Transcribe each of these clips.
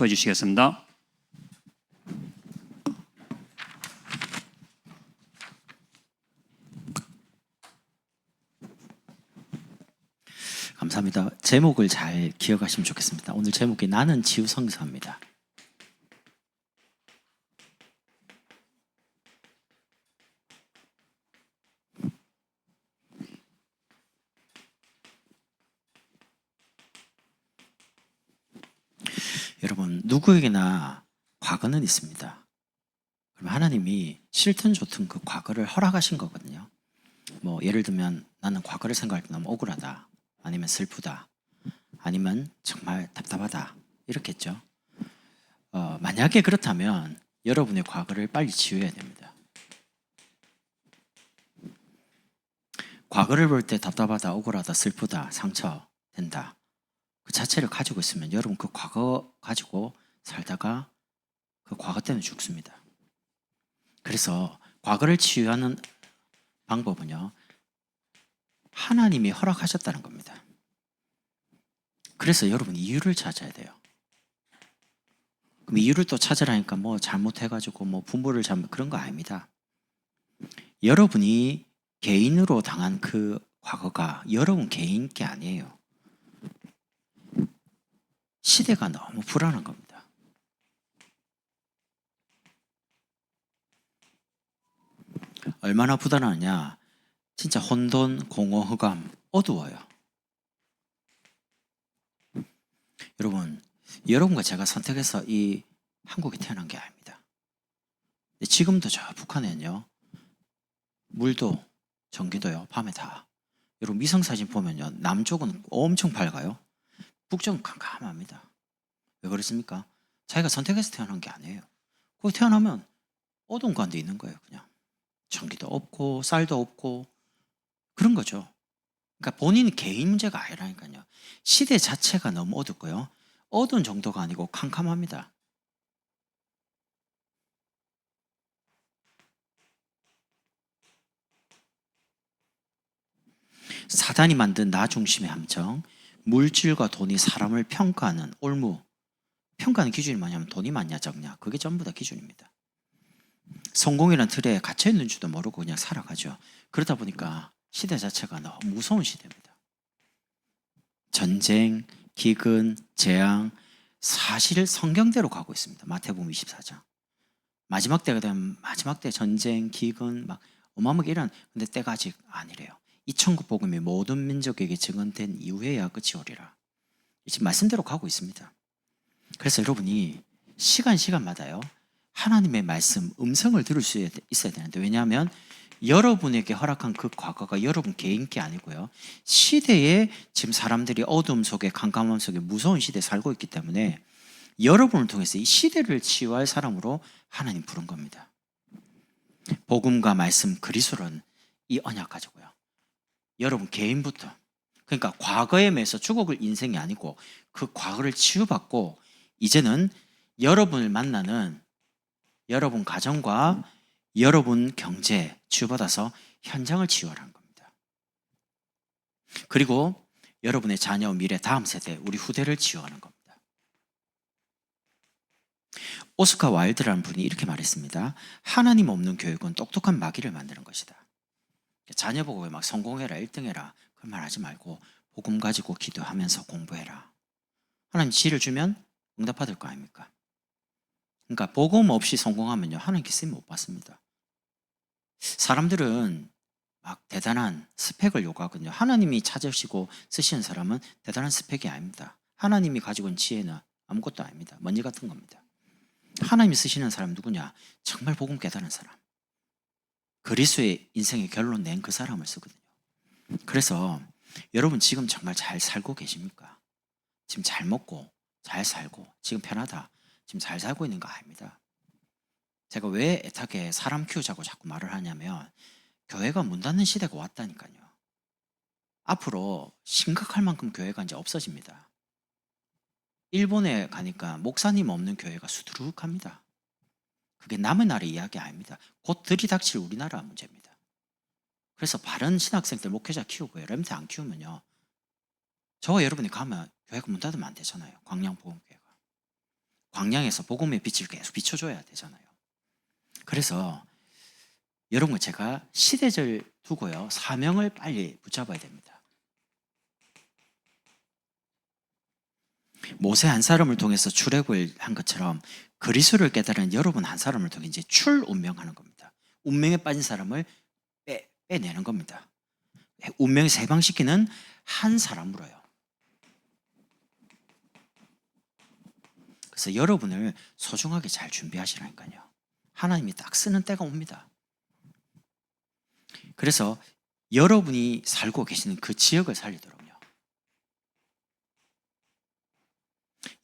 보여주시겠습니다. 감사합니다. 제목을 잘 기억하시면 좋겠습니다. 오늘 제목이 나는 지우성사입니다. 여러분, 누구에게나 과거는 있습니다. 그럼 하나님이 싫든 좋든 그 과거를 허락하신 거거든요. 예를 들면 나는 과거를 생각할 때 너무 억울하다, 아니면 슬프다, 아니면 정말 답답하다 이렇겠죠. 만약에 그렇다면 여러분의 과거를 빨리 지워야 됩니다. 과거를 볼 때 답답하다, 억울하다, 슬프다, 상처된다 그 자체를 가지고 있으면 여러분 그 과거 가지고 살다가 그 과거 때문에 죽습니다. 그래서 과거를 치유하는 방법은요, 하나님이 허락하셨다는 겁니다. 그래서 여러분 이유를 찾아야 돼요. 그럼 이유를 또 찾으라니까 잘못해가지고 부모를 그런 거 아닙니다. 여러분이 개인으로 당한 그 과거가 여러분 개인 게 아니에요. 시대가 너무 불안한 겁니다. 얼마나 불안하냐? 진짜 혼돈, 공허, 흑암, 어두워요. 여러분과 제가 선택해서 이 한국에 태어난 게 아닙니다. 지금도 저 북한에는요, 물도 전기도요, 밤에 다. 여러분 위성사진 보면요, 남쪽은 엄청 밝아요. 북쪽은 캄캄합니다. 왜 그렇습니까? 자기가 선택해서 태어난 게 아니에요. 거기 태어나면 어두운 가운데 있는 거예요. 그냥 전기도 없고 쌀도 없고 그런 거죠. 그러니까 본인 개인 문제가 아니라니까요. 시대 자체가 너무 어둡고요, 어두운 정도가 아니고 캄캄합니다. 사단이 만든 나 중심의 함정, 물질과 돈이 사람을 평가하는 올무. 평가하는 기준이 뭐냐면 돈이 많냐 적냐, 그게 전부 다 기준입니다. 성공이라는 틀에 갇혀있는 줄도 모르고 그냥 살아가죠. 그러다 보니까 시대 자체가 너무 무서운 시대입니다. 전쟁, 기근, 재앙, 사실 성경대로 가고 있습니다. 마태복음 24장. 마지막 때가 되면 마지막 때 전쟁, 기근 막 어마어마하게 근데 때가 아직 아니래요. 이 천국 복음이 모든 민족에게 증언된 이후에야 끝이 오리라. 지금 말씀대로 가고 있습니다. 그래서 여러분이 시간마다요, 하나님의 말씀, 음성을 들을 수 있어야 되는데, 왜냐하면 여러분에게 허락한 그 과거가 여러분 개인 게 아니고요, 시대에 지금 사람들이 어둠 속에, 캄캄함 속에 무서운 시대에 살고 있기 때문에 여러분을 통해서 이 시대를 치유할 사람으로 하나님 부른 겁니다. 복음과 말씀, 그리스도는 이 언약 가지고요, 여러분 개인부터, 그러니까 과거에 매서 죽어갈 인생이 아니고 그 과거를 치유받고 이제는 여러분을 만나는 여러분 가정과 여러분 경제 치유받아서 현장을 치유하라는 겁니다. 그리고 여러분의 자녀, 미래, 다음 세대, 우리 후대를 치유하는 겁니다. 오스카 와일드라는 분이 이렇게 말했습니다. 하나님 없는 교육은 똑똑한 마귀를 만드는 것이다. 자녀 보고 막 성공해라, 1등해라 그런 말 하지 말고 복음 가지고 기도하면서 공부해라. 하나님 지혜를 주면 응답받을 거 아닙니까? 그러니까 복음 없이 성공하면요, 하나님께 쓰임 못 받습니다. 사람들은 막 대단한 스펙을 요구하거든요. 하나님이 찾으시고 쓰시는 사람은 대단한 스펙이 아닙니다. 하나님이 가지고 있는 지혜는 아무것도 아닙니다. 먼지 같은 겁니다. 하나님이 쓰시는 사람 누구냐? 정말 복음 깨달은 사람, 그리스도의 인생의 결론 낸 그 사람을 쓰거든요. 그래서 여러분 지금 정말 잘 살고 계십니까? 지금 잘 먹고 잘 살고 지금 편하다, 지금 잘 살고 있는 거 아닙니다. 제가 왜 애타게 사람 키우자고 자꾸 말을 하냐면, 교회가 문 닫는 시대가 왔다니까요. 앞으로 심각할 만큼 교회가 이제 없어집니다. 일본에 가니까 목사님 없는 교회가 수두룩합니다. 그게 남의 나라 이야기 아닙니다. 곧 들이닥칠 우리나라 문제입니다. 그래서 바른 신학생들 목회자 키우고 여러분들 안 키우면요, 저와 여러분이 가면 교회가 문 닫으면 안 되잖아요. 광양복음교회가. 광야에서 복음의 빛을 계속 비춰줘야 되잖아요. 그래서 여러분, 제가 시대를 두고요, 사명을 빨리 붙잡아야 됩니다. 모세 한 사람을 통해서 출애굽을 한 것처럼 그리스도를 깨달은 여러분 한 사람을 통해 이제 출운명하는 겁니다. 운명에 빠진 사람을 빼내는 겁니다. 운명에서 해방시키는 한 사람으로요. 그래서 여러분을 소중하게 잘 준비하시라니까요. 하나님이 딱 쓰는 때가 옵니다. 그래서 여러분이 살고 계시는 그 지역을 살리도록요,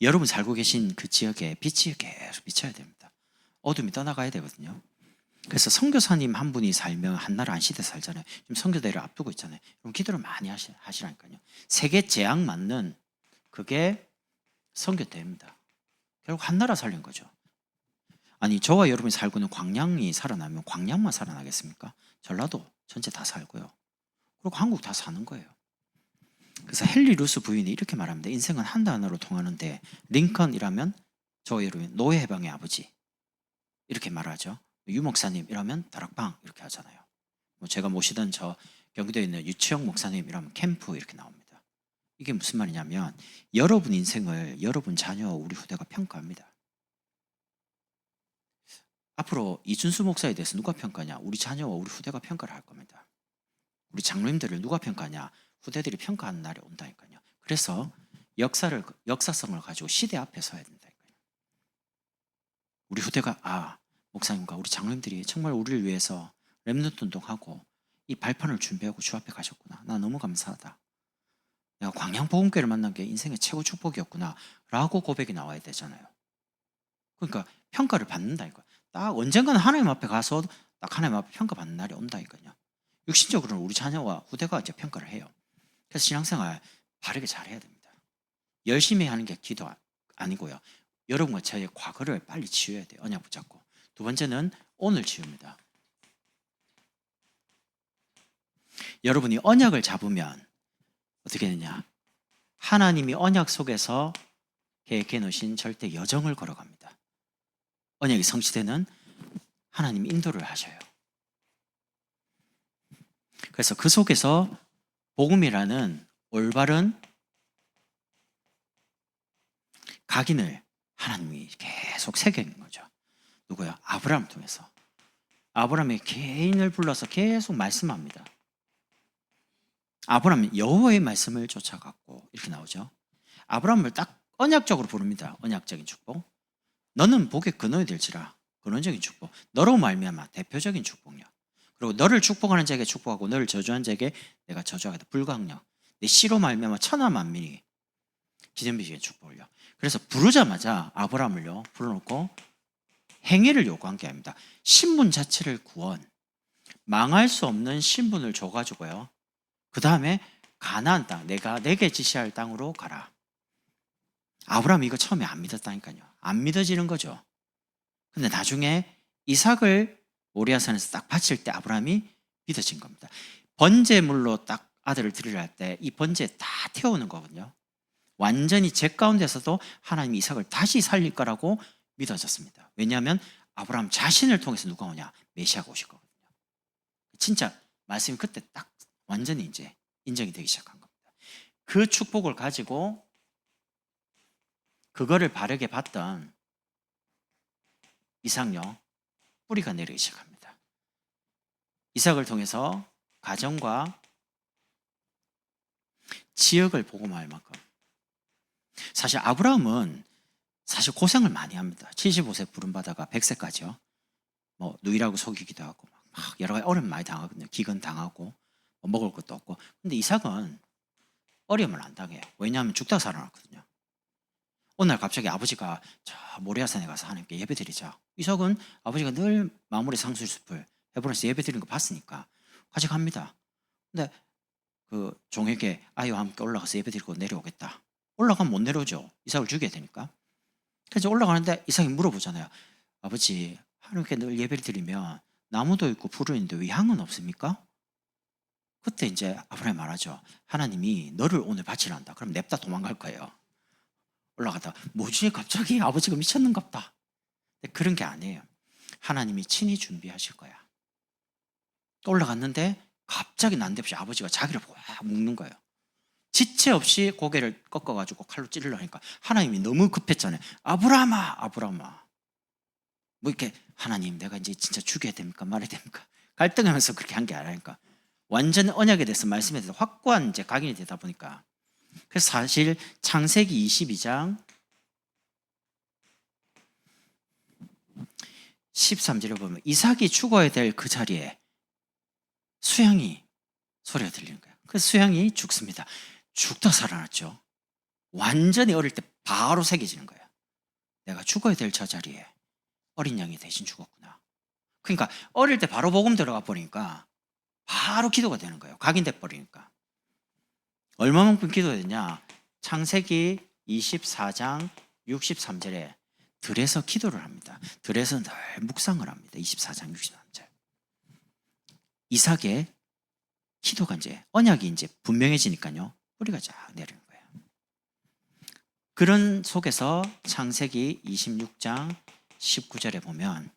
여러분 살고 계신 그 지역에 빛이 계속 비쳐야 됩니다. 어둠이 떠나가야 되거든요. 그래서 선교사님 한 분이 살면 한 나라 한 시대 살잖아요. 지금 선교대를 앞두고 있잖아요. 그럼 기도를 많이 하시라니까요. 세계 재앙 맞는 그게 선교대입니다. 결국 한 나라 살린 거죠. 아니, 저와 여러분이 살고 있는 광양이 살아나면 광양만 살아나겠습니까? 전라도 전체 다 살고요. 그리고 한국 다 사는 거예요. 그래서 헨리 루스 부인이 이렇게 말합니다. 인생은 한 단어로 통하는데 링컨이라면 저와 여러분 노예 해방의 아버지 이렇게 말하죠. 유 목사님 이라면 다락방 이렇게 하잖아요. 뭐 제가 모시던 저 경기도에 있는 유치영 목사님 이라면 캠프 이렇게 나옵니다. 이게 무슨 말이냐면 여러분 인생을 여러분 자녀 우리 후대가 평가합니다. 앞으로 이준수 목사에 대해서 누가 평가하냐? 우리 자녀와 우리 후대가 평가를 할 겁니다. 우리 장로님들을 누가 평가하냐? 후대들이 평가하는 날이 온다니까요. 그래서 역사성을 가지고 시대 앞에 서야 된다니까요. 우리 후대가 목사님과 우리 장로님들이 정말 우리를 위해서 렘넌트 운동하고 이 발판을 준비하고 주 앞에 가셨구나. 나 너무 감사하다. 내가 광양복음교회를 만난 게 인생의 최고 축복이었구나 라고 고백이 나와야 되잖아요. 그러니까 평가를 받는다니까요. 딱 언젠가는 하나님 앞에 가서 딱 하나님 앞에 평가받는 날이 온다니까요. 육신적으로는 우리 자녀와 후대가 이제 평가를 해요. 그래서 신앙생활 바르게 잘해야 됩니다. 열심히 하는 게 기도 아니고요. 여러분과 저의 과거를 빨리 지워야 돼요. 언약 붙잡고. 두 번째는 오늘 지웁니다. 여러분이 언약을 잡으면 어떻게 되냐? 하나님이 언약 속에서 계획해 놓으신 절대 여정을 걸어갑니다. 언약이 성취되는 하나님이 인도를 하셔요. 그래서 그 속에서 복음이라는 올바른 각인을 하나님이 계속 새겨있는 거죠. 누구야? 아브라함 통해서. 아브라함의 개인을 불러서 계속 말씀합니다. 아브라함은 여호와의 말씀을 쫓아갔고 이렇게 나오죠. 아브라함을 딱 언약적으로 부릅니다. 언약적인 축복. 너는 복의 근원이 될지라. 근원적인 축복. 너로 말미암아 대표적인 축복이야. 그리고 너를 축복하는 자에게 축복하고 너를 저주하는 자에게 내가 저주하겠다. 불강력. 내 씨로 말미암아 천하 만민이 기념비적인 축복을요. 그래서 부르자마자 아브라함을요 불러놓고 행위를 요구한 게 아닙니다. 신분 자체를 구원, 망할 수 없는 신분을 줘가지고요. 그 다음에 가나안 땅, 내가 내게 지시할 땅으로 가라. 아브라함이 이거 처음에 안 믿었다니까요. 안 믿어지는 거죠. 근데 나중에 이삭을 모리아산에서 딱 바칠 때 아브라함이 믿어진 겁니다. 번제물로 딱 아들을 드리려 할 때 이 번제 다 태우는 거거든요. 완전히 제 가운데서도 하나님이 이삭을 다시 살릴 거라고 믿어졌습니다. 왜냐하면 아브라함 자신을 통해서 누가 오냐? 메시아가 오실 거거든요. 진짜 말씀이 그때 딱 완전히 이제 인정이 되기 시작한 겁니다. 그 축복을 가지고 그거를 바르게 받던 이삭요 뿌리가 내리기 시작합니다. 이삭을 통해서 가정과 지역을 복음할 만큼 사실 아브라함은 사실 고생을 많이 합니다. 75세 부름받아가 100세까지요. 뭐 누이라고 속이기도 하고 막 여러 가지 어려움 많이 당하거든요. 기근 당하고 뭐 먹을 것도 없고. 근데 이삭은 어려움을 안 당해요. 왜냐하면 죽다가 살아났거든요. 어느 날 갑자기 아버지가 저 모리아산에 가서 하나님께 예배드리자. 이삭은 아버지가 늘 마무리 상수숲을 헤브론에서 예배드리는 거 봤으니까 같이 갑니다. 근데 그 종에게 아이와 함께 올라가서 예배드리고 내려오겠다. 올라가면 못 내려오죠. 이삭을 죽여야 되니까. 그래서 올라가는데 이삭이 물어보잖아요. 아버지, 하나님께 늘 예배를 드리면 나무도 있고 불은 있는데 왜 향은 없습니까? 그때 이제 아브라함이 말하죠. 하나님이 너를 오늘 바치려 한다. 그럼 냅다 도망갈 거예요. 올라가다 뭐지 갑자기 아버지가 미쳤는갑다. 그런 게 아니에요. 하나님이 친히 준비하실 거야. 올라갔는데 갑자기 난데없이 아버지가 자기를 보고 묶는 거예요. 지체 없이 고개를 꺾어가지고 칼로 찌르려니까 하나님이 너무 급했잖아요. 아브라함아, 아브라함아. 뭐 이렇게 하나님 내가 이제 진짜 죽여야 됩니까 말해야 됩니까? 갈등하면서 그렇게 한 게 아니라니까. 완전 언약에 대해서 말씀에 대해서 확고한 이제 각인이 되다 보니까. 그래서 사실 창세기 22장 13절에 보면 이삭이 죽어야 될 그 자리에 수양이 소리가 들리는 거예요. 그래서 수양이 죽습니다. 죽다 살아났죠. 완전히 어릴 때 바로 새겨지는 거예요. 내가 죽어야 될 저 자리에 어린 양이 대신 죽었구나. 그러니까 어릴 때 바로 복음 들어가 버리니까 바로 기도가 되는 거예요. 각인돼 버리니까. 얼마만큼 기도가 되냐? 창세기 24장 63절에 들에서 기도를 합니다. 들에서 늘 묵상을 합니다. 24장 63절. 이삭의 기도가 이제 언약이 이제 분명해지니까요. 뿌리가 쫙 내리는 거예요. 그런 속에서 창세기 26장 19절에 보면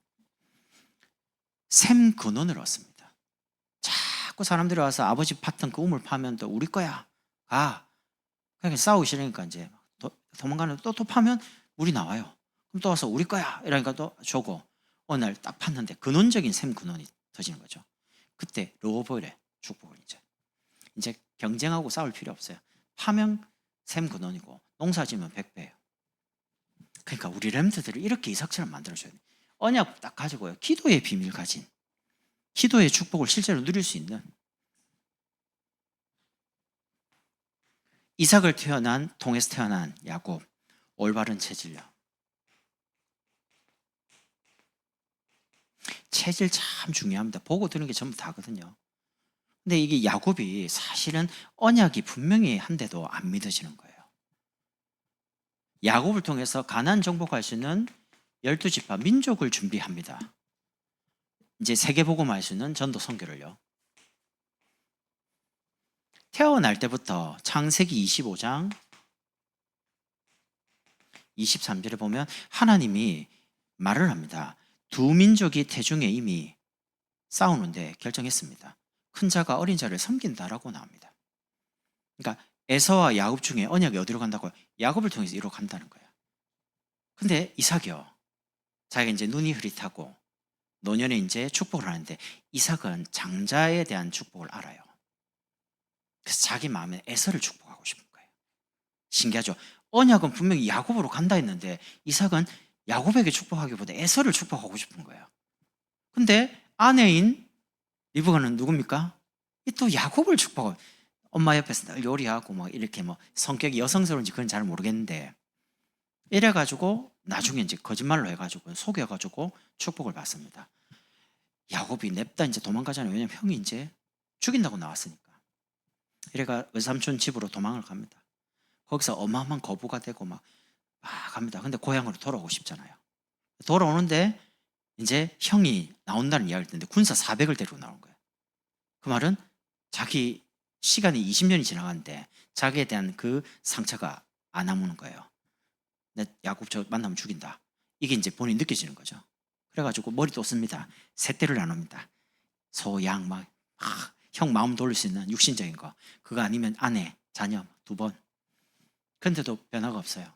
샘 근원을 얻습니다. 자꾸 사람들이 와서 아버지 팠던 그 우물 파면 또 우리 거야. 가. 그러니까 싸우기 싫으니까 이제 도망가는데 또 파면 물이 나와요. 그럼 또 와서 우리 거야. 이러니까 또 주고 어느 날 딱 팠는데 근원적인 샘 근원이 터지는 거죠. 그때 르호보엘의 축복을 이제 경쟁하고 싸울 필요 없어요. 파면 샘 근원이고 농사 지으면 100배예요. 그러니까 우리 렘트들을 이렇게 이삭처럼 만들어줘야 돼요. 언약 딱 가지고요. 기도의 비밀 가진 기도의 축복을 실제로 누릴 수 있는 이삭을 통해서 태어난 야곱, 올바른 체질력. 체질 참 중요합니다. 보고 드는 게 전부 다거든요. 근데 이게 야곱이 사실은 언약이 분명히 한데도 안 믿어지는 거예요. 야곱을 통해서 가나안 정복할 수 있는 12지파 민족을 준비합니다. 이제 세계복음할 수 있는 전도 선교를요. 태어날 때부터 창세기 25장 23절에 보면 하나님이 말을 합니다. 두 민족이 태중에 이미 싸우는데 결정했습니다. 큰 자가 어린 자를 섬긴다라고 나옵니다. 그러니까 에서와 야곱 중에 언약이 어디로 간다고요? 야곱을 통해서 이리로 간다는 거예요. 근데 이삭이요. 자기가 이제 눈이 흐릿하고 노년에 이제 축복을 하는데 이삭은 장자에 대한 축복을 알아요. 그래서 자기 마음에 에서를 축복하고 싶은 거예요. 신기하죠? 언약은 분명히 야곱으로 간다 했는데 이삭은 야곱에게 축복하기보다 에서를 축복하고 싶은 거예요. 근데 아내인 리브가는 누굽니까? 또 야곱을 축복하고 엄마 옆에서 늘 요리하고 뭐 이렇게 뭐 성격이 여성스러운지 그건 잘 모르겠는데 이래가지고 나중에 이제 거짓말로 해가지고 속여가지고 축복을 받습니다. 야곱이 냅다 이제 도망가잖아요. 왜냐면 형이 이제 죽인다고 나왔으니까. 이래가 외삼촌 집으로 도망을 갑니다. 거기서 어마어마한 거부가 되고 막 갑니다. 근데 고향으로 돌아오고 싶잖아요. 돌아오는데 이제 형이 나온다는 이야기를 듣는데 군사 400을 데리고 나온 거예요. 그 말은 자기 시간이 20년이 지나갔는데 자기에 대한 그 상처가 안 아무는 거예요. 내 야곱 저 만나면 죽인다. 이게 이제 본인이 느껴지는 거죠. 그래가지고 머리도 씁니다. 셋대를 나눕니다. 소, 양, 형 마음 돌릴 수 있는 육신적인 거. 그거 아니면 아내, 자녀 2번. 근데도 변화가 없어요.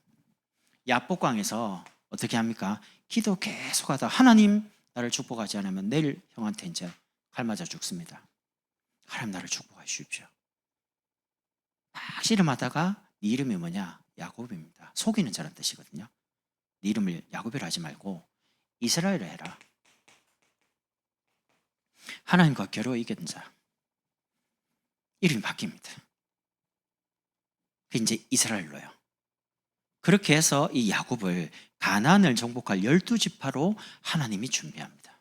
야복강에서 어떻게 합니까? 기도 계속하다 하나님 나를 축복하지 않으면 내일 형한테 이제 칼 맞아 죽습니다. 하나님 나를 축복해 주십시오. 막 씨름하다가 네 이름이 뭐냐? 야곱입니다. 속이는 자란 뜻이거든요. 네 이름을 야곱이라 하지 말고 이스라엘을 해라. 하나님과 겨루어 이긴 자. 이름이 바뀝니다. 그 이제 이스라엘로요. 그렇게 해서 이 야곱을 가나안을 정복할 12지파로 하나님이 준비합니다.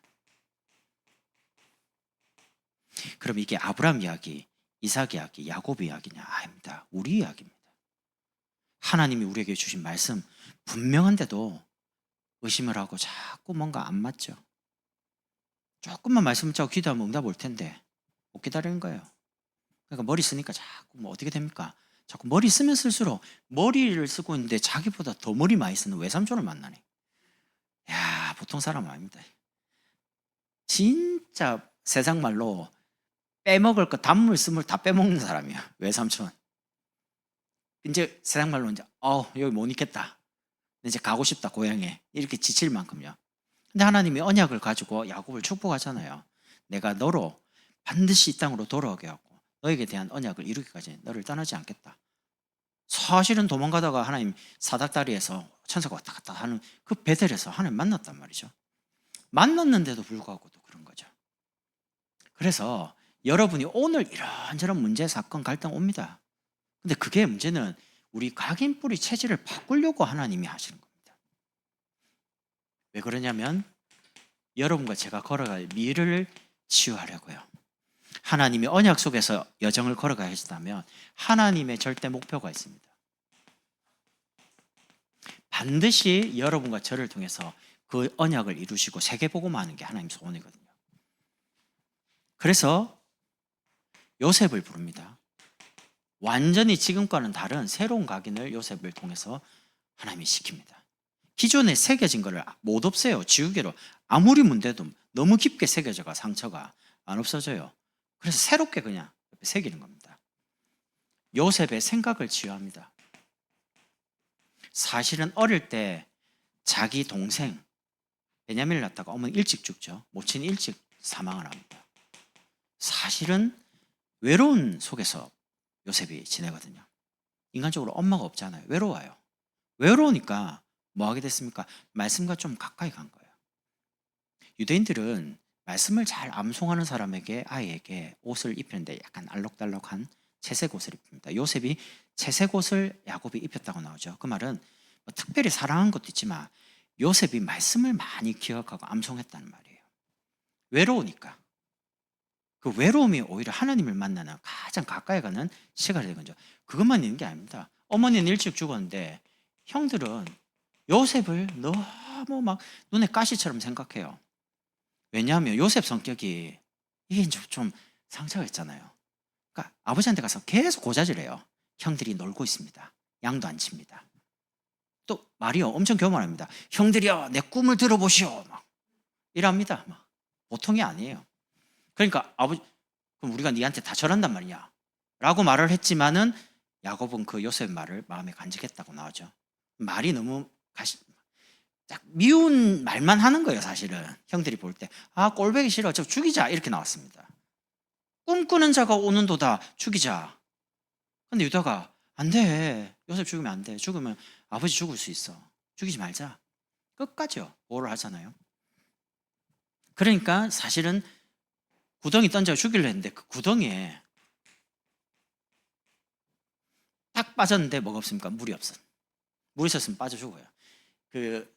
그럼 이게 아브라함 이야기, 이삭 이야기, 야곱 이야기냐? 아닙니다. 우리 이야기입니다. 하나님이 우리에게 주신 말씀 분명한데도 의심을 하고 자꾸 뭔가 안 맞죠. 조금만 말씀을 짜고 기도하면 응답 올 텐데 못 기다리는 거예요. 그러니까 머리 쓰니까 자꾸 뭐 어떻게 됩니까? 자꾸 머리 쓰면 쓸수록 머리를 쓰고 있는데 자기보다 더 머리 많이 쓰는 외삼촌을 만나네. 야, 보통 사람 아닙니다. 진짜 세상 말로 빼먹을 거 단물 스물 다 빼먹는 사람이야, 외삼촌. 이제 세상 말로 이제 여기 못 있겠다, 이제 가고 싶다 고향에, 이렇게 지칠 만큼요. 근데 하나님이 언약을 가지고 야곱을 축복하잖아요. 내가 너로 반드시 이 땅으로 돌아오게 하고 너에게 대한 언약을 이루기까지 너를 떠나지 않겠다. 사실은 도망가다가 하나님 사닥다리에서 천사가 왔다 갔다 하는 그 베델에서 하나님 만났단 말이죠. 만났는데도 불구하고 또 그런 거죠. 그래서 여러분이 오늘 이런저런 문제, 사건, 갈등 옵니다. 근데 그게 문제는 우리 각인뿌리 체질을 바꾸려고 하나님이 하시는 겁니다. 왜 그러냐면 여러분과 제가 걸어갈 미래를 치유하려고요. 하나님이 언약 속에서 여정을 걸어가야 했다면 하나님의 절대 목표가 있습니다. 반드시 여러분과 저를 통해서 그 언약을 이루시고 세계복음화하는 게 하나님 소원이거든요. 그래서 요셉을 부릅니다. 완전히 지금과는 다른 새로운 각인을 요셉을 통해서 하나님이 시킵니다. 기존에 새겨진 거를 못 없애요. 지우개로 아무리 문대도 너무 깊게 새겨져가 상처가 안 없어져요. 그래서 새롭게 그냥 새기는 겁니다. 요셉의 생각을 치유합니다. 사실은 어릴 때 자기 동생 베냐민을 낳다가 어머니 일찍 죽죠. 모친이 일찍 사망을 합니다. 사실은 외로운 속에서 요셉이 지내거든요. 인간적으로 엄마가 없잖아요. 외로워요. 외로우니까 뭐 하게 됐습니까? 말씀과 좀 가까이 간 거예요. 유대인들은 말씀을 잘 암송하는 사람에게, 아이에게 옷을 입히는데 약간 알록달록한 채색 옷을 입힙니다. 요셉이 채색 옷을 야곱이 입혔다고 나오죠. 그 말은 뭐 특별히 사랑한 것도 있지만 요셉이 말씀을 많이 기억하고 암송했다는 말이에요. 외로우니까. 그 외로움이 오히려 하나님을 만나는 가장 가까이 가는 시간이 된 거죠. 그것만 있는 게 아닙니다. 어머니는 일찍 죽었는데 형들은 요셉을 너무 막 눈에 가시처럼 생각해요. 왜냐하면 요셉 성격이 이게 이제 좀 상처가 있잖아요. 그러니까 아버지한테 가서 계속 고자질해요. 형들이 놀고 있습니다. 양도 안 칩니다. 또 말이요, 엄청 교만합니다. 형들이요, 내 꿈을 들어보시오. 막 이랍니다. 막 보통이 아니에요. 그러니까 아버지, 그럼 우리가 니한테 다 절한단 말이냐? 라고 말을 했지만은 야곱은 그 요셉 말을 마음에 간직했다고 나오죠. 말이 너무 딱 미운 말만 하는 거예요, 사실은. 형들이 볼 때. 꼴보기 싫어. 저 죽이자. 이렇게 나왔습니다. 꿈꾸는 자가 오는도다. 죽이자. 근데 유다가 안 돼. 요셉 죽으면 안 돼. 죽으면 아버지 죽을 수 있어. 죽이지 말자. 끝까지요. 보호를 하잖아요. 그러니까 사실은 구덩이 던져 죽이려 했는데 그 구덩이에 딱 빠졌는데 뭐가 없습니까? 물이 없어. 물이 있었으면 빠져 죽어요. 그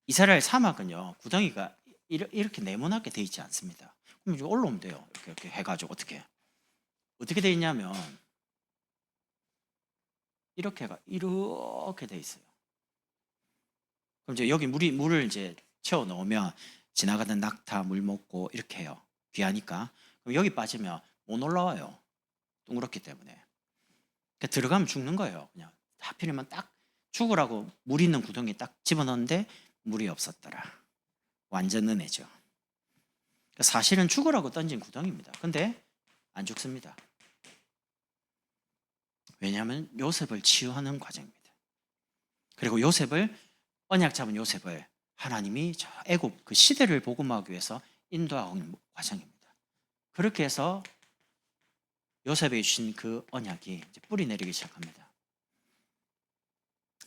이스라엘 사막은요, 구덩이가 이렇게 네모나게 돼 있지 않습니다. 그럼 이제 올라오면 돼요. 이렇게 해가지고 어떻게 돼 있냐면 이렇게 돼 있어요. 그럼 이제 여기 물을 이제 채워 넣으면 지나가던 낙타 물 먹고 이렇게 해요. 귀하니까. 그럼 여기 빠지면 못 올라와요. 둥그렇기 때문에. 그러니까 들어가면 죽는 거예요. 그냥 하필이면 딱 죽으라고 물 있는 구덩이에 딱 집어넣는데 물이 없었더라. 완전 은혜죠. 그러니까 사실은 죽으라고 던진 구덩이입니다. 근데 안 죽습니다. 왜냐하면 요셉을 치유하는 과정입니다. 그리고 언약 잡은 요셉을 하나님이 저 애굽 그 시대를 복음하기 위해서 인도하는 과정입니다. 그렇게 해서 요셉에 주신 그 언약이 이제 뿌리 내리기 시작합니다.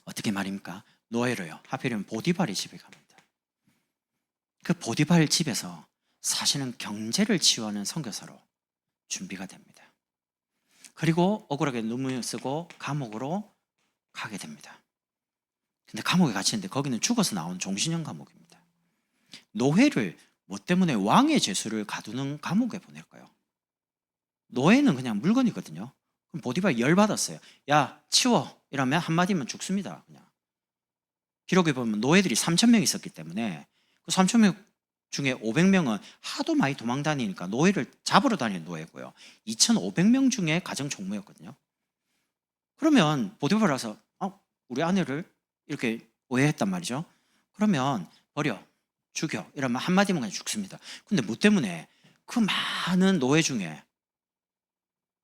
어떻게 말입니까? 노예로요. 하필이면 보디발의 집에 갑니다. 그 보디발 집에서 사실은 경제를 치유하는 선교사로 준비가 됩니다. 그리고 억울하게 눈물 쓰고 감옥으로 가게 됩니다. 근데 감옥에 갇히는데 거기는 죽어서 나온 종신형 감옥입니다. 노예를 뭐 때문에 왕의 죄수를 가두는 감옥에 보낼까요? 노예는 그냥 물건이거든요. 그럼 보디발 열받았어요. 야, 치워. 이러면 한마디면 죽습니다. 그냥. 기록에 보면 노예들이 3,000명 있었기 때문에 그 3,000명 중에 500명은 하도 많이 도망 다니니까 노예를 잡으러 다니는 노예고요. 2,500명 중에 가정 총무였거든요. 그러면 보디발라서 우리 아내를 이렇게 오해했단 말이죠. 그러면 버려, 죽여 이러면 한마디면 그냥 죽습니다. 근데 뭐 때문에 그 많은 노예 중에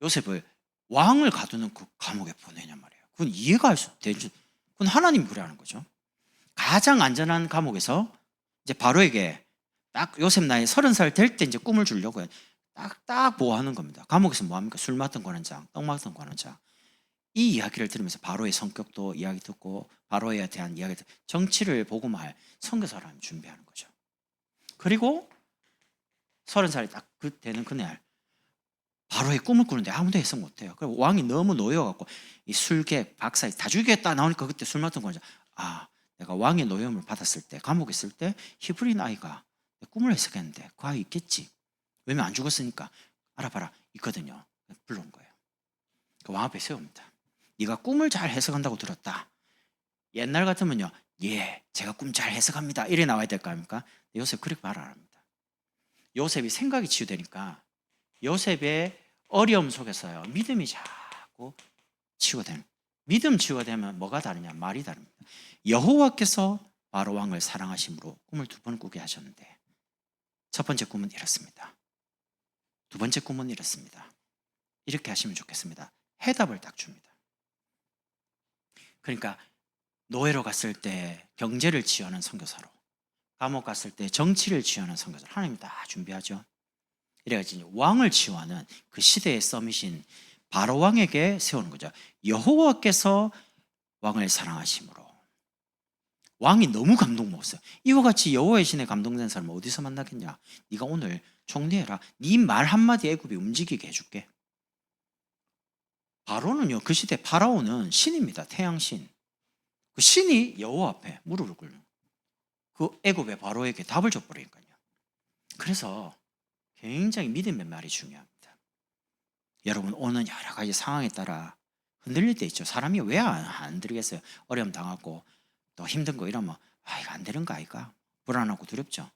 요셉을 왕을 가두는 그 감옥에 보내냔 말이에요. 그건 이해가 할 수 되죠. 그건 하나님이 그래 하는 거죠. 가장 안전한 감옥에서 이제 바로에게 딱 요셉 나이 30살 될 때 이제 꿈을 주려고 딱 보호하는 겁니다. 감옥에서 뭐 합니까? 술 맡던 관원장, 떡 맡던 관원장. 이 이야기를 들으면서 바로의 성격도 이야기 듣고 바로에 대한 이야기 듣고 정치를 보고말 선교사를 준비하는 거죠. 그리고 30살이 딱 되는 그날 바로의 꿈을 꾸는데 아무도 해석 못해요. 그리고 왕이 너무 놓여갖고 이 술객 박사에 다 죽이겠다 나오니까 그때 술 맡던 거죠. 내가 왕의 노염을 받았을 때 감옥에 있을 때 히브리인 아이가 꿈을 해석했는데 그 아이 있겠지. 왜냐면 안 죽었으니까. 알아봐라. 있거든요. 불러온 거예요. 그 왕 앞에 세웁니다. 네가 꿈을 잘 해석한다고 들었다. 옛날 같으면요, 제가 꿈 잘 해석합니다 이래 나와야 될 거 아닙니까? 요셉 그렇게 말 안 합니다. 요셉이 생각이 치유되니까 요셉의 어려움 속에서요 믿음이 자꾸 치유되는. 믿음 치유가 되면 뭐가 다르냐? 말이 다릅니다. 여호와께서 바로 왕을 사랑하심으로 꿈을 2번 꾸게 하셨는데 첫 번째 꿈은 이렇습니다. 두 번째 꿈은 이렇습니다. 이렇게 하시면 좋겠습니다. 해답을 딱 줍니다. 그러니까 노예로 갔을 때 경제를 치유하는 선교사로, 감옥 갔을 때 정치를 치유하는 선교사로 하나님이 다 준비하죠. 이래가지고 왕을 치유하는 그 시대의 서밋인 바로 왕에게 세우는 거죠. 여호와께서 왕을 사랑하심으로. 왕이 너무 감동 먹었어요. 이와 같이 여호와의 신에 감동된 사람은 어디서 만나겠냐? 네가 오늘 총리해라. 네 말 한마디 애굽이 움직이게 해줄게. 바로는요, 그 시대 파라오는 신입니다. 태양신. 그 신이 여호와 앞에 무릎을 꿇는 그 애굽의 바로에게 답을 줘버리니까요. 그래서 굉장히 믿음의 말이 중요합니다. 여러분, 오는 여러 가지 상황에 따라 흔들릴 때 있죠. 사람이 왜 안 흔들리겠어요? 어려움 당하고 또 힘든 거 이러면 이거 안 되는 거 아이가? 불안하고 두렵죠.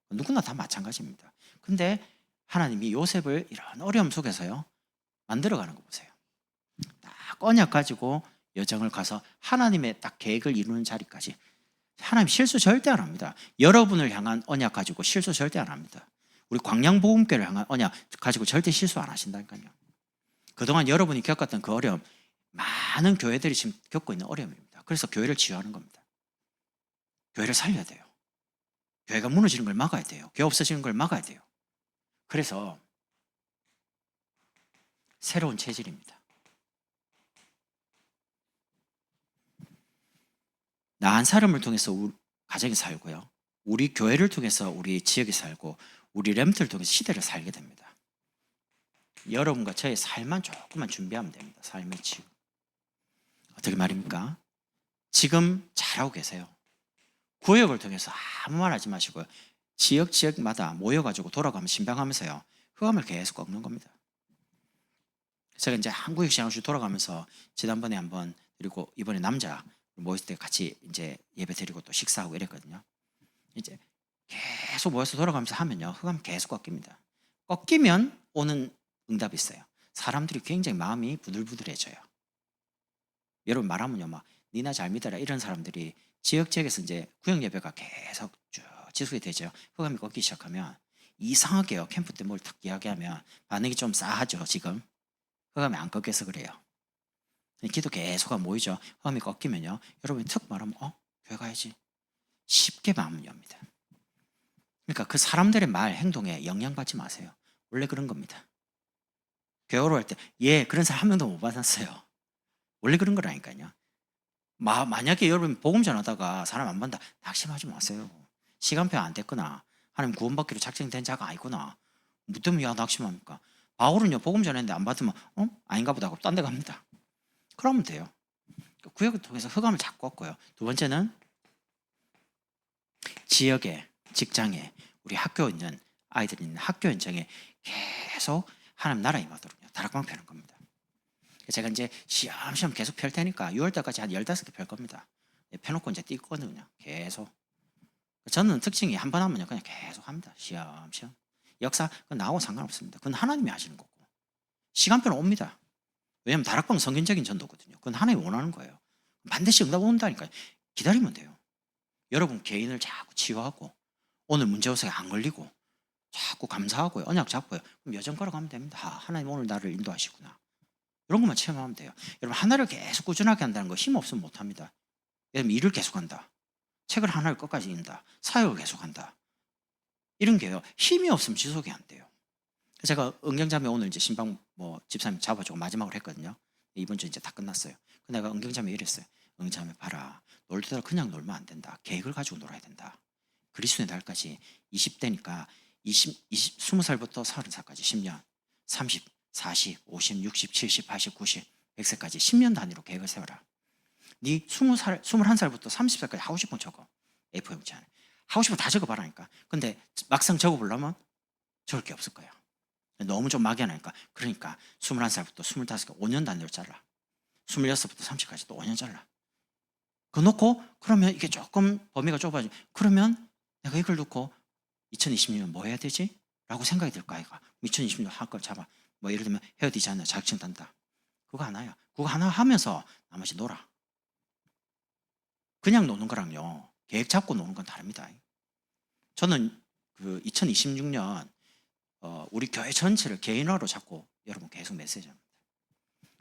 누구나 다 마찬가지입니다. 근데 하나님이 요셉을 이런 어려움 속에서요 만들어가는 거 보세요. 딱 언약 가지고 여정을 가서 하나님의 딱 계획을 이루는 자리까지. 하나님 실수 절대 안 합니다. 여러분을 향한 언약 가지고 실수 절대 안 합니다. 우리 광양복음교회를 향한 언약 가지고 절대 실수 안 하신다니까요. 그동안 여러분이 겪었던 그 어려움, 많은 교회들이 지금 겪고 있는 어려움입니다. 그래서 교회를 치유하는 겁니다. 교회를 살려야 돼요. 교회가 무너지는 걸 막아야 돼요. 교회 없어지는 걸 막아야 돼요. 그래서 새로운 체질입니다. 나 한 사람을 통해서 우리 가정이 살고요. 우리 교회를 통해서 우리 지역이 살고 우리 렘트를 통해서 시대를 살게 됩니다. 여러분과 저의 삶만 조금만 준비하면 됩니다. 삶의 치유. 어떻게 말입니까? 지금 잘하고 계세요. 구역을 통해서 아무 말 하지 마시고요. 지역마다 모여가지고 돌아가면 신방하면서요. 흑암을 계속 꺾는 겁니다. 제가 이제 한국역 시장을 돌아가면서 지난번에 한번 그리고 이번에 남자 모였을 때 같이 이제 예배 드리고 또 식사하고 이랬거든요. 이제 계속 모여서 돌아가면서 하면요. 흑암 계속 꺾입니다. 꺾이면 오는 응답이 있어요. 사람들이 굉장히 마음이 부들부들해져요. 여러분 말하면요. 막 니나 잘 믿어라 이런 사람들이 지역에서 이제 구역 예배가 계속 쭉 지속이 되죠. 흑암이 꺾이기 시작하면 이상하게요. 캠프 때 뭘 탁 이야기하면 반응이 좀 싸하죠. 지금 흑암이 안 꺾여서 그래요. 기도 계속 모이죠. 흑암이 꺾이면요. 여러분이 툭 말하면 교회 가야지. 쉽게 마음을 엽니다. 그러니까 그 사람들의 말, 행동에 영향받지 마세요. 원래 그런 겁니다. 교회로 할 때 그런 사람 한 명도 못 만났어요. 원래 그런 거라니까요. 만약에 여러분 복음 전하다가 사람 안 만다 낙심하지 마세요. 시간표 안 됐거나 하나님 구원받기로 작정된 자가 아니구나. 뭐 때문에 낙심합니까? 바울은요 복음 전했는데 안 받으면 아닌가 보다 하고 딴 데 갑니다. 그러면 돼요. 구역을 통해서 흑암을 자꾸 꺾고요. 두 번째는 지역에, 직장에, 우리 학교에 있는 아이들이 있는 학교 현장에 계속 하나님 나라 임하도록 다락방 펴는 겁니다. 제가 이제 시험시험 계속 펼 테니까 6월달까지 한 15개 펼 겁니다. 펴놓고 이제 뛸거든요. 계속. 저는 특징이 한 번 하면요 그냥 계속 합니다. 시험시험. 역사 그건 나하고 상관없습니다. 그건 하나님이 하시는 거고. 시간표는 옵니다. 왜냐하면 다락방 성경적인 전도거든요. 그건 하나님이 원하는 거예요. 반드시 응답 온다니까요. 기다리면 돼요. 여러분 개인을 자꾸 치유하고 오늘 문제요소에 안 걸리고 자꾸 감사하고요. 언약 잡고요. 그럼 여정 걸어가면 됩니다. 하나님 오늘 나를 인도하시구나. 이런 것만 체험하면 돼요. 여러분 하나를 계속 꾸준하게 한다는 거 힘 없으면 못합니다. 여러분 일을 계속한다. 책을 하나를 끝까지 읽는다. 사역을 계속한다. 이런 게요. 힘이 없으면 지속이 안 돼요. 제가 은경자매 오늘 이제 신방 집사님 잡아주고 마지막으로 했거든요. 이번 주 이제 다 끝났어요. 내가 은경자매 이랬어요. 은경자매 봐라. 놀다가 그냥 놀면 안 된다. 계획을 가지고 놀아야 된다. 그리스도의 날까지 20대니까 20살부터 30살까지 10년, 30, 40, 50, 60, 70, 80, 90, 100세까지 10년 단위로 계획을 세워라. 네 20살, 21살부터 30살까지 하고 싶은 거 적어. A4 용지 안에. 하고 싶은 거 다 적어봐라니까. 근데 막상 적어보려면 적을 게 없을 거야. 너무 좀 막연하니까. 그러니까 21살부터 25살까지 5년 단위로 잘라. 26부터 30까지 또 5년 잘라. 그거 놓고 그러면 이게 조금 범위가 좁아져. 그러면 내가 이걸 놓고 2020년 뭐 해야 되지? 라고 생각이 들까 아이가. 2020년 할 걸 잡아. 예를 들면 헤어 디자이너 자격증 딴다. 그거 하나야. 그거 하나 하면서 나머지 놀아. 그냥 노는 거랑요. 계획 잡고 노는 건 다릅니다. 저는 그 2026년 우리 교회 전체를 개인화로 잡고 여러분 계속 메시지합니다.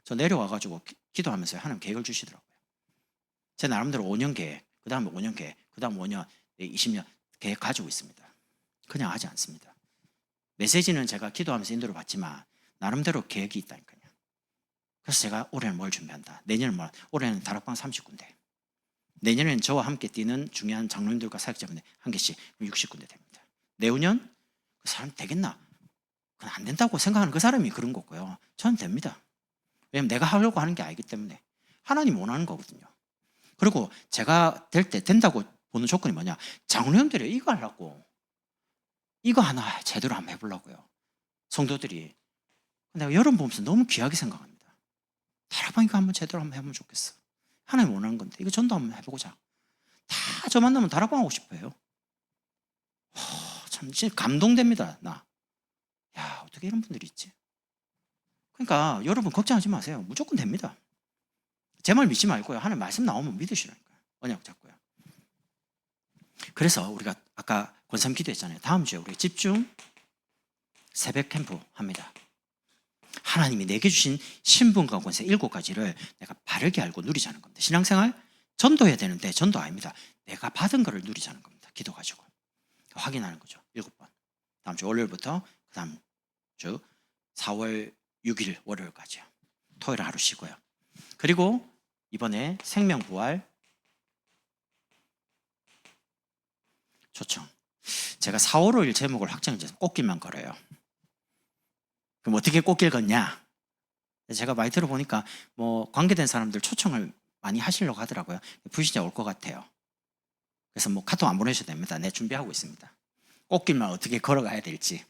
저 내려와가지고 기도하면서 하나님 계획을 주시더라고요. 제 나름대로 5년 계획, 그 다음에 5년 계획, 그 다음 5년, 20년 계획 가지고 있습니다. 그냥 하지 않습니다. 메시지는 제가 기도하면서 인도를 받지만 나름대로 계획이 있다니까요. 그래서 제가 올해는 뭘 준비한다. 내년은 올해는 다락방 30군데. 내년에는 저와 함께 뛰는 중요한 장로님들과 사역자분들 한 개씩 60군데 됩니다. 내후년 그 사람 되겠나? 그건 안 된다고 생각하는 그 사람이 그런 거고요. 저는 됩니다. 왜냐면 내가 하려고 하는 게 아니기 때문에 하나님 원하는 거거든요. 그리고 제가 될 때 된다고 보는 조건이 뭐냐? 장로님들이 이거 하려고 이거 하나 제대로 한번 해보려고요. 성도들이 내가 여러분 보면서 너무 귀하게 생각합니다. 다락방 이거 한번 제대로 한번 해보면 좋겠어. 하나님 원하는 건데 이거 전도 한번 해보고자. 다 저 만나면 다락방 하고 싶어요. 참 진짜 감동됩니다. 야 어떻게 이런 분들이 있지? 그러니까 여러분 걱정하지 마세요. 무조건 됩니다. 제 말 믿지 말고요. 하나님 말씀 나오면 믿으시라니까요. 언약 잡고요. 그래서 우리가 아까 권삼 기도했잖아요. 다음 주에 우리 집중 새벽 캠프 합니다. 하나님이 내게 주신 신분과 권세 7가지를 내가 바르게 알고 누리자는 겁니다. 신앙생활 전도해야 되는데 전도 아닙니다. 내가 받은 거를 누리자는 겁니다. 기도 가지고 확인하는 거죠. 7번. 다음 주 월요일부터 그 다음 주 4월 6일 월요일까지요. 토요일 하루 쉬고요. 그리고 이번에 생명부활 초청. 제가 4월 5일 제목을 확정해서 꽃길만 걸어요. 그럼 어떻게 꽃길 걷냐? 제가 많이 들어보니까 관계된 사람들 초청을 많이 하시려고 하더라고요. 불신자 올 것 같아요. 그래서 카톡 안 보내셔도 됩니다. 내 준비하고 있습니다. 꽃길만 어떻게 걸어가야 될지.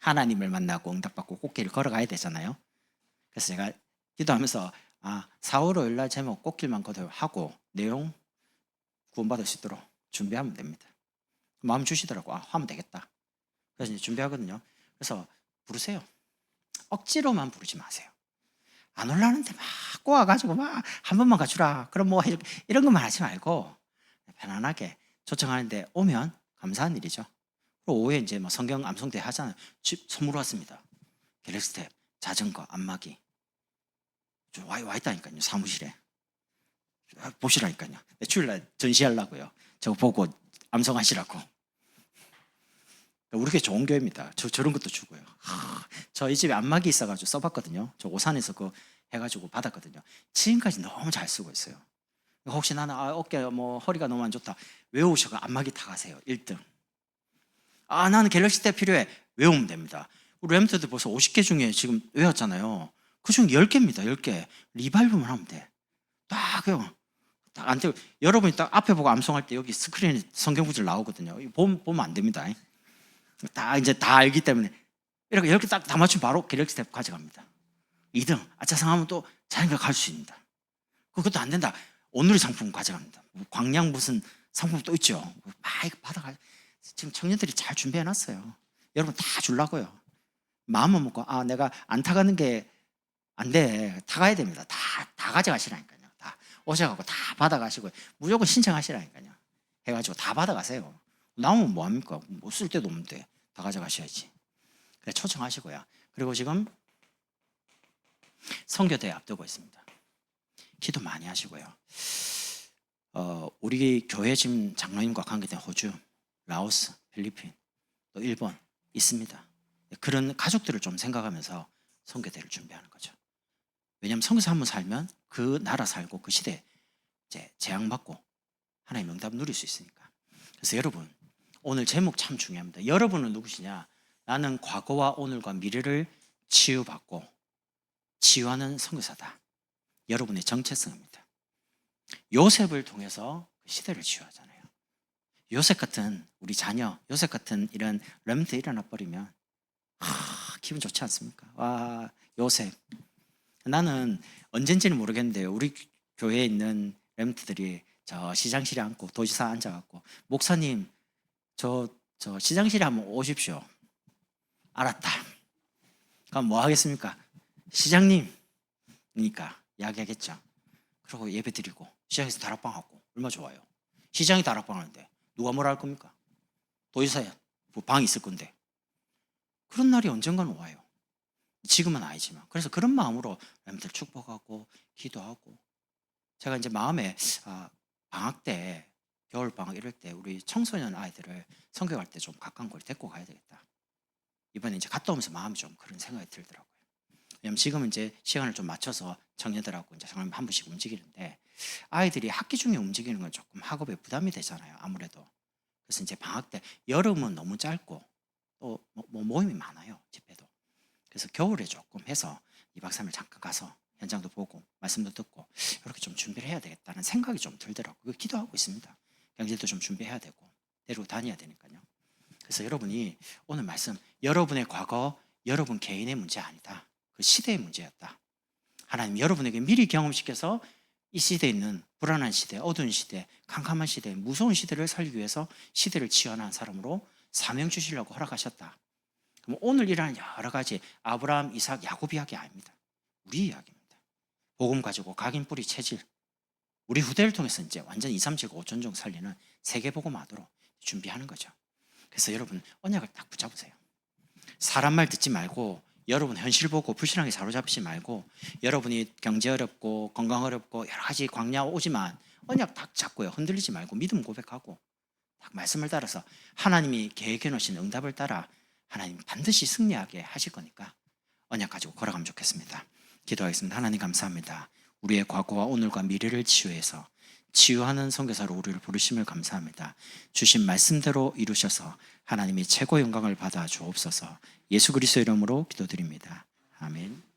하나님을 만나고 응답받고 꽃길을 걸어가야 되잖아요. 그래서 제가 기도하면서 4월 5일 날 제목 꽃길만 걸어요 하고 내용 구원받을 수 있도록 준비하면 됩니다. 마음 주시더라고. 하면 되겠다. 그래서 이제 준비하거든요. 그래서 부르세요. 억지로만 부르지 마세요. 안 올라오는데 막 꼬아가지고 막 한 번만 가주라. 그럼 이런 것만 하지 말고 편안하게 초청하는데 오면 감사한 일이죠. 그리고 오후에 이제 성경 암송대 하잖아요. 집 선물 왔습니다. 갤럭시탭, 자전거, 안마기. 와 있다니까요. 사무실에. 보시라니까요. 주일날 전시하려고요. 저거 보고 암송하시라고. 우리 게 좋은 교회입니다. 저런 것도 주고요. 저 이 집에 안마기 있어가지고 써봤거든요. 저 오산에서 그거 해가지고 받았거든요. 지금까지 너무 잘 쓰고 있어요. 혹시 나는 어깨 허리가 너무 안 좋다. 외우셔가 안마기 타가세요. 1등. 나는 갤럭시 탭 필요해. 외우면 됩니다. 우리 램트도 벌써 50개 중에 지금 외웠잖아요. 그중 10개입니다. 10개. 리바이브만 하면 돼. 딱요. 안 되고 여러분이 딱 앞에 보고 암송할 때 여기 스크린에 성경 구절 나오거든요. 보면 안 됩니다. 이제 다 알기 때문에 이렇게 딱 다 맞추면 바로 갤럭시 탭 가져갑니다. 2등 아차상하면 또 자기가 갈 수 있습니다. 그것도 안 된다. 오늘의 상품 가져갑니다. 광양 무슨 상품 또 있죠. 막 받아가. 지금 청년들이 잘 준비해놨어요. 여러분 다 주려고요. 마음만 먹고 내가 안 타가는 게 안 돼. 다 가야 됩니다. 다 가져가시라니까요. 다 오셔갖고 다 받아가시고 무조건 신청하시라니까요. 해가지고 다 받아가세요. 남으면 뭐합니까? 뭐 쓸 데도 없는데 다 가져가셔야지. 그래 초청하시고요. 그리고 지금 선교대회 앞두고 있습니다. 기도 많이 하시고요. 우리 교회 지금 장로님과 관계된 호주, 라오스, 필리핀, 또 일본 있습니다. 그런 가족들을 좀 생각하면서 선교대를 준비하는 거죠. 왜냐하면 선교사 한번 살면 그 나라 살고 그 시대에 이제 재앙받고 하나님의 응답 누릴 수 있으니까. 그래서 여러분 오늘 제목 참 중요합니다. 여러분은 누구시냐? 나는 과거와 오늘과 미래를 치유받고 치유하는 선교사다. 여러분의 정체성입니다. 요셉을 통해서 그 시대를 치유하잖아요. 요셉 같은 우리 자녀, 요셉 같은 이런 렘트 일어나 버리면 기분 좋지 않습니까? 와, 요셉. 나는 언젠지는 모르겠는데 우리 교회에 있는 렘트들이 저 시장실에 앉고 도지사 앉아갖고 목사님 저 시장실에 한번 오십시오. 알았다. 그럼 뭐 하겠습니까? 시장님이니까 이야기하겠죠. 그리고 예배 드리고 시장에서 다락방 하고 얼마나 좋아요. 시장이 다락방 하는데 누가 뭐라 할 겁니까? 도지사야 뭐 방이 있을 건데. 그런 날이 언젠가는 와요. 지금은 아니지만. 그래서 그런 마음으로 렘들 축복하고 기도하고. 제가 이제 마음에 방학 때 겨울 방학 이럴 때 우리 청소년 아이들을 성교 갈 때 좀 가까운 걸 데리고 가야 되겠다. 이번에 이제 갔다 오면서 마음이 좀 그런 생각이 들더라고요. 왜냐면 지금은 이제 시간을 좀 맞춰서 청년들하고 이제 한 번씩 움직이는데 아이들이 학기 중에 움직이는 건 조금 학업에 부담이 되잖아요. 아무래도. 그래서 이제 방학 때 여름은 너무 짧고 또 뭐 모임이 많아요. 집회도. 그래서 겨울에 조금 해서 2박 3일 잠깐 가서 현장도 보고 말씀도 듣고 이렇게 좀 준비를 해야 되겠다는 생각이 좀 들더라고요. 기도하고 있습니다. 경제도 좀 준비해야 되고 데리고 다녀야 되니까요. 그래서 여러분이 오늘 말씀 여러분의 과거 여러분 개인의 문제 아니다. 그 시대의 문제였다. 하나님 여러분에게 미리 경험시켜서 이 시대에 있는 불안한 시대, 어두운 시대, 캄캄한 시대, 무서운 시대를 살기 위해서 시대를 치유하는 사람으로 사명 주시려고 허락하셨다. 그럼 오늘 일어나는 여러 가지 아브라함, 이삭, 야곱 이야기 아닙니다. 우리 이야기입니다. 복음 가지고 각인 뿌리 체질 우리 후대를 통해서 이제 완전 2, 3, 7, 5천종 살리는 세계복음화도로 준비하는 거죠. 그래서 여러분 언약을 딱 붙잡으세요. 사람 말 듣지 말고 여러분 현실 보고 불신앙에 사로잡히지 말고 여러분이 경제 어렵고 건강 어렵고 여러 가지 광야 오지만 언약 딱 잡고요. 흔들리지 말고 믿음 고백하고 딱 말씀을 따라서 하나님이 계획해 놓으신 응답을 따라 하나님 반드시 승리하게 하실 거니까 언약 가지고 걸어가면 좋겠습니다. 기도하겠습니다. 하나님 감사합니다. 우리의 과거와 오늘과 미래를 치유해서 치유하는 선교사로 우리를 부르심을 감사합니다. 주신 말씀대로 이루셔서 하나님이 최고 영광을 받아 주옵소서. 예수 그리스도의 이름으로 기도드립니다. 아멘.